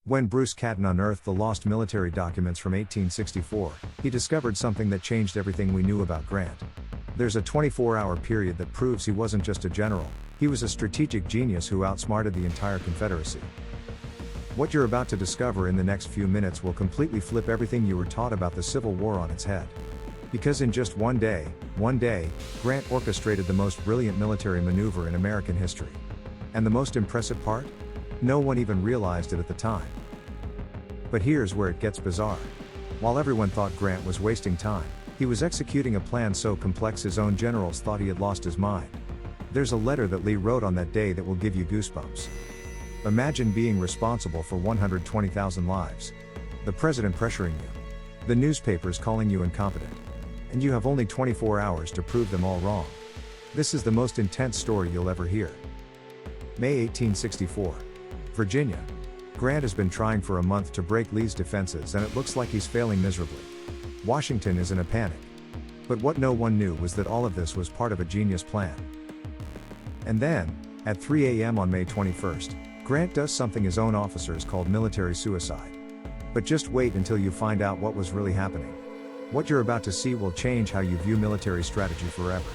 When Bruce Catton unearthed the lost military documents from 1864, he discovered something that changed everything we knew about Grant. There's a 24-hour period that proves he wasn't just a general, he was a strategic genius who outsmarted the entire Confederacy. What you're about to discover in the next few minutes will completely flip everything you were taught about the Civil War on its head. Because in just one day, Grant orchestrated the most brilliant military maneuver in American history. And the most impressive part? No one even realized it at the time. But here's where it gets bizarre. While everyone thought Grant was wasting time, he was executing a plan so complex his own generals thought he had lost his mind. There's a letter that Lee wrote on that day that will give you goosebumps. Imagine being responsible for 120,000 lives. The president pressuring you. The newspapers calling you incompetent. And you have only 24 hours to prove them all wrong. This is the most intense story you'll ever hear. May 1864. Virginia. Grant has been trying for a month to break Lee's defenses and it looks like he's failing miserably. Washington is in a panic. But what no one knew was that all of this was part of a genius plan. And then, at 3 a.m. on May 21st, Grant does something his own officers called military suicide. But just wait until you find out what was really happening. What you're about to see will change how you view military strategy forever.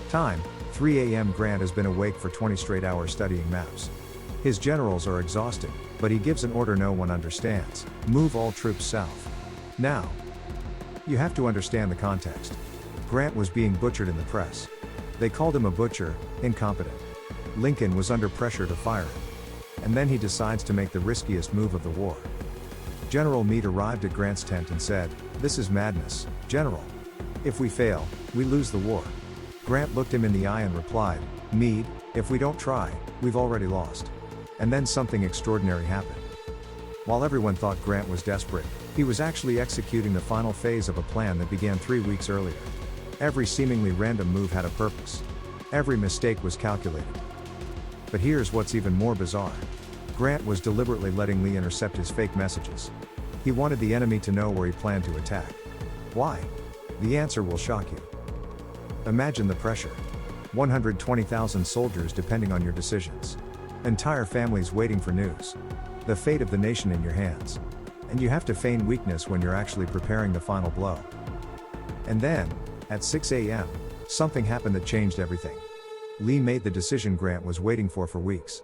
Time, 3 a.m. Grant has been awake for 20 straight hours studying maps. His generals are exhausted, but he gives an order no one understands: move all troops south. Now. You have to understand the context. Grant was being butchered in the press. They called him a butcher, incompetent. Lincoln was under pressure to fire him. And then he decides to make the riskiest move of the war. General Meade arrived at Grant's tent and said, "This is madness, General. If we fail, we lose the war." Grant looked him in the eye and replied, "Meade, if we don't try, we've already lost." And then something extraordinary happened. While everyone thought Grant was desperate, he was actually executing the final phase of a plan that began 3 weeks earlier. Every seemingly random move had a purpose. Every mistake was calculated. But here's what's even more bizarre. Grant was deliberately letting Lee intercept his fake messages. He wanted the enemy to know where he planned to attack. Why? The answer will shock you. Imagine the pressure. 120,000 soldiers depending on your decisions. Entire families waiting for news. The fate of the nation in your hands. And you have to feign weakness when you're actually preparing the final blow. And then, at 6 a.m., something happened that changed everything. Lee made the decision Grant was waiting for weeks.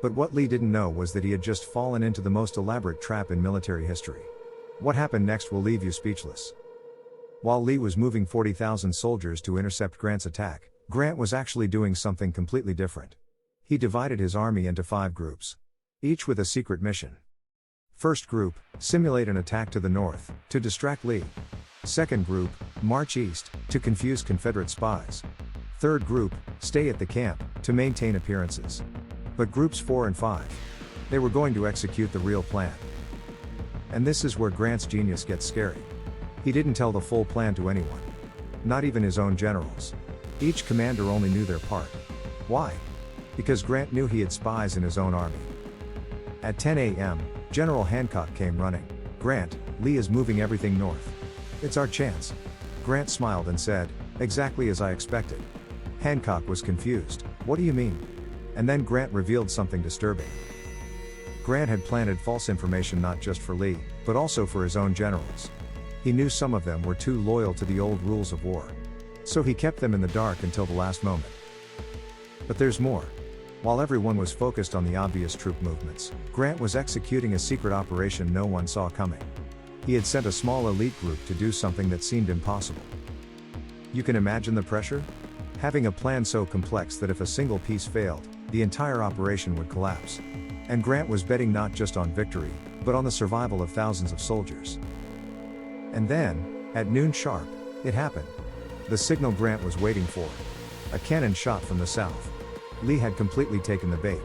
But what Lee didn't know was that he had just fallen into the most elaborate trap in military history. What happened next will leave you speechless. While Lee was moving 40,000 soldiers to intercept Grant's attack, Grant was actually doing something completely different. He divided his army into 5 groups. Each with a secret mission. First group, simulate an attack to the north, to distract Lee. Second group, march east, to confuse Confederate spies. Third group, stay at the camp, to maintain appearances. But groups 4 and 5, they were going to execute the real plan. And this is where Grant's genius gets scary. He didn't tell the full plan to anyone. Not even his own generals. Each commander only knew their part. Why? Because Grant knew he had spies in his own army. At 10 a.m., General Hancock came running. "Grant, Lee is moving everything north. It's our chance." Grant smiled and said, "Exactly as I expected." Hancock was confused. "What do you mean?" And then Grant revealed something disturbing. Grant had planted false information not just for Lee, but also for his own generals. He knew some of them were too loyal to the old rules of war. So he kept them in the dark until the last moment. But there's more. While everyone was focused on the obvious troop movements, Grant was executing a secret operation no one saw coming. He had sent a small elite group to do something that seemed impossible. You can imagine the pressure? Having a plan so complex that if a single piece failed, the entire operation would collapse. And Grant was betting not just on victory, but on the survival of thousands of soldiers. And then, at noon sharp, it happened. The signal Grant was waiting for. A cannon shot from the south. Lee had completely taken the bait.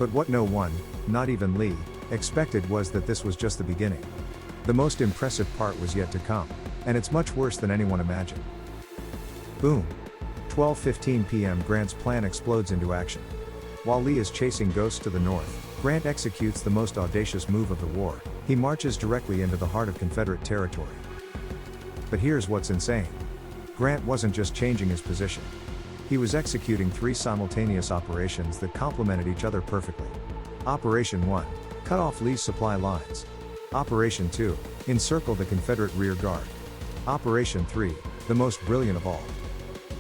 But what no one, not even Lee, expected was that this was just the beginning. The most impressive part was yet to come, and it's much worse than anyone imagined. Boom. 12:15 p.m. Grant's plan explodes into action. While Lee is chasing ghosts to the north, Grant executes the most audacious move of the war. He marches directly into the heart of Confederate territory. But here's what's insane. Grant wasn't just changing his position. He was executing 3 simultaneous operations that complemented each other perfectly. Operation 1. Cut off Lee's supply lines. Operation 2. Encircle the Confederate rear guard. Operation 3. The most brilliant of all.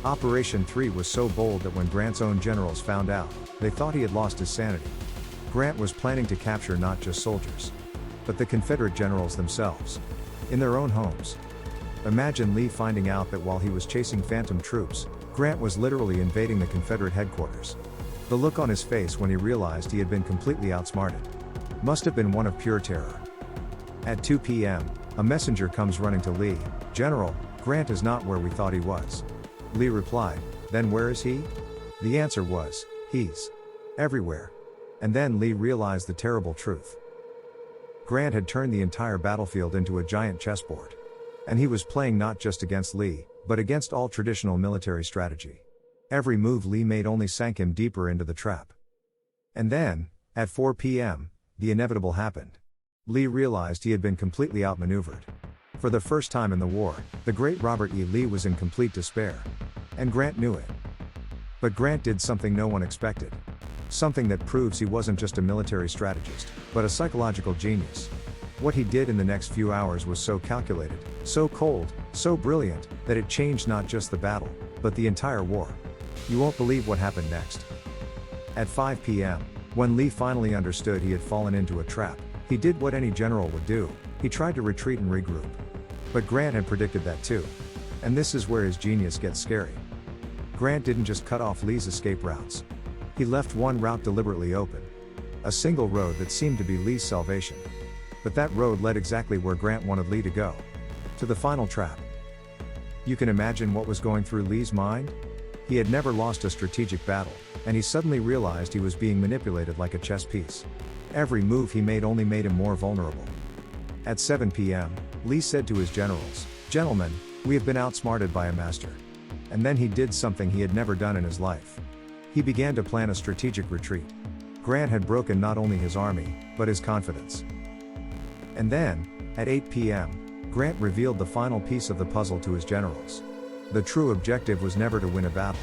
Operation 3 was so bold that when Grant's own generals found out, they thought he had lost his sanity. Grant was planning to capture not just soldiers, but the Confederate generals themselves, in their own homes. Imagine Lee finding out that while he was chasing phantom troops, Grant was literally invading the Confederate headquarters. The look on his face when he realized he had been completely outsmarted must have been one of pure terror. At 2 p.m., a messenger comes running to Lee. "General, Grant is not where we thought he was." Lee replied, "Then where is he?" The answer was, "He's everywhere." And then Lee realized the terrible truth. Grant had turned the entire battlefield into a giant chessboard. And he was playing not just against Lee, but against all traditional military strategy. Every move Lee made only sank him deeper into the trap. And then, at 4 p.m., the inevitable happened. Lee realized he had been completely outmaneuvered. For the first time in the war, the great Robert E. Lee was in complete despair. And Grant knew it. But Grant did something no one expected. Something that proves he wasn't just a military strategist, but a psychological genius. What he did in the next few hours was so calculated, so cold, so brilliant, that it changed not just the battle, but the entire war. You won't believe what happened next. At 5 p.m., when Lee finally understood he had fallen into a trap, he did what any general would do: he tried to retreat and regroup. But Grant had predicted that too. And this is where his genius gets scary. Grant didn't just cut off Lee's escape routes. He left one route deliberately open. A single road that seemed to be Lee's salvation. But that road led exactly where Grant wanted Lee to go. To the final trap. You can imagine what was going through Lee's mind? He had never lost a strategic battle, and he suddenly realized he was being manipulated like a chess piece. Every move he made only made him more vulnerable. At 7 p.m., Lee said to his generals, "Gentlemen, we have been outsmarted by a master." And then he did something he had never done in his life. He began to plan a strategic retreat. Grant had broken not only his army, but his confidence. And then, at 8 p.m., Grant revealed the final piece of the puzzle to his generals. The true objective was never to win a battle.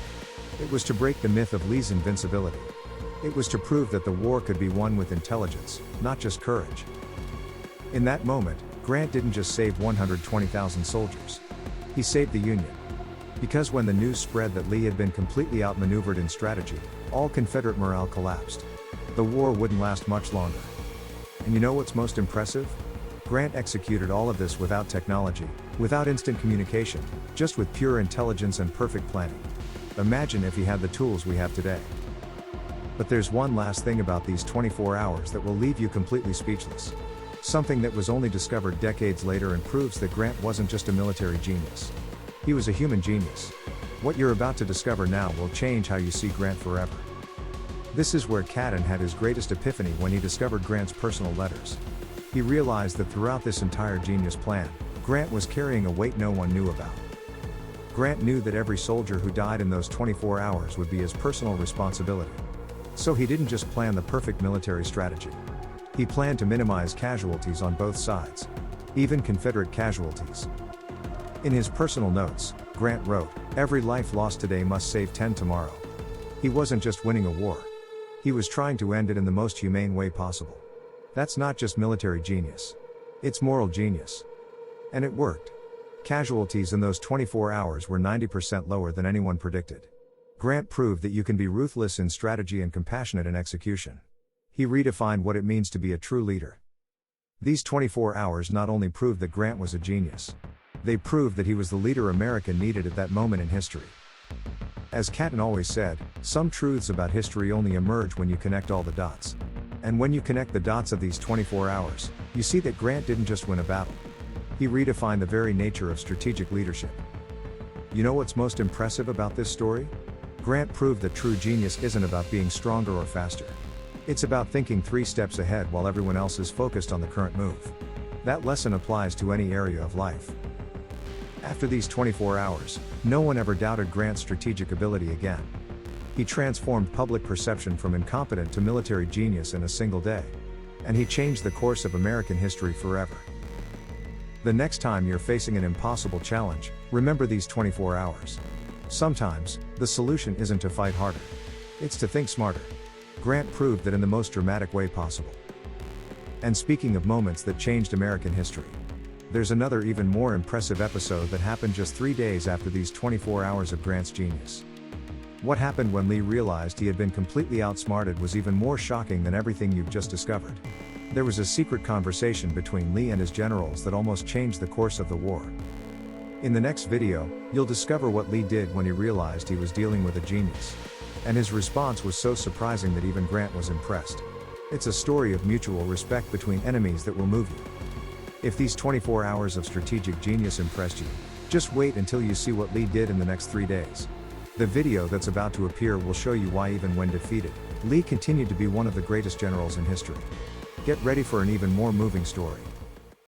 It was to break the myth of Lee's invincibility. It was to prove that the war could be won with intelligence, not just courage. In that moment, Grant didn't just save 120,000 soldiers. He saved the Union. Because when the news spread that Lee had been completely outmaneuvered in strategy, all Confederate morale collapsed. The war wouldn't last much longer. And you know what's most impressive? Grant executed all of this without technology, without instant communication, just with pure intelligence and perfect planning. Imagine if he had the tools we have today. But there's one last thing about these 24 hours that will leave you completely speechless. Something that was only discovered decades later and proves that Grant wasn't just a military genius. He was a human genius. What you're about to discover now will change how you see Grant forever. This is where Catton had his greatest epiphany when he discovered Grant's personal letters. He realized that throughout this entire genius plan, Grant was carrying a weight no one knew about. Grant knew that every soldier who died in those 24 hours would be his personal responsibility. So he didn't just plan the perfect military strategy. He planned to minimize casualties on both sides, even Confederate casualties. In his personal notes, Grant wrote, "Every life lost today must save 10 tomorrow." He wasn't just winning a war. He was trying to end it in the most humane way possible. That's not just military genius. It's moral genius. And it worked. Casualties in those 24 hours were 90% lower than anyone predicted. Grant proved that you can be ruthless in strategy and compassionate in execution. He redefined what it means to be a true leader. These 24 hours not only proved that Grant was a genius, they proved that he was the leader America needed at that moment in history. As Catton always said, some truths about history only emerge when you connect all the dots. And when you connect the dots of these 24 hours, you see that Grant didn't just win a battle. He redefined the very nature of strategic leadership. You know what's most impressive about this story? Grant proved that true genius isn't about being stronger or faster. It's about thinking 3 steps ahead while everyone else is focused on the current move. That lesson applies to any area of life. After these 24 hours, no one ever doubted Grant's strategic ability again. He transformed public perception from incompetent to military genius in a single day. And he changed the course of American history forever. The next time you're facing an impossible challenge, remember these 24 hours. Sometimes, the solution isn't to fight harder. It's to think smarter. Grant proved that in the most dramatic way possible. And speaking of moments that changed American history, there's another even more impressive episode that happened just 3 days after these 24 hours of Grant's genius. What happened when Lee realized he had been completely outsmarted was even more shocking than everything you've just discovered. There was a secret conversation between Lee and his generals that almost changed the course of the war. In the next video, you'll discover what Lee did when he realized he was dealing with a genius. And his response was so surprising that even Grant was impressed. It's a story of mutual respect between enemies that will move you. If these 24 hours of strategic genius impressed you, just wait until you see what Lee did in the next 3 days. The video that's about to appear will show you why even when defeated, Lee continued to be one of the greatest generals in history. Get ready for an even more moving story.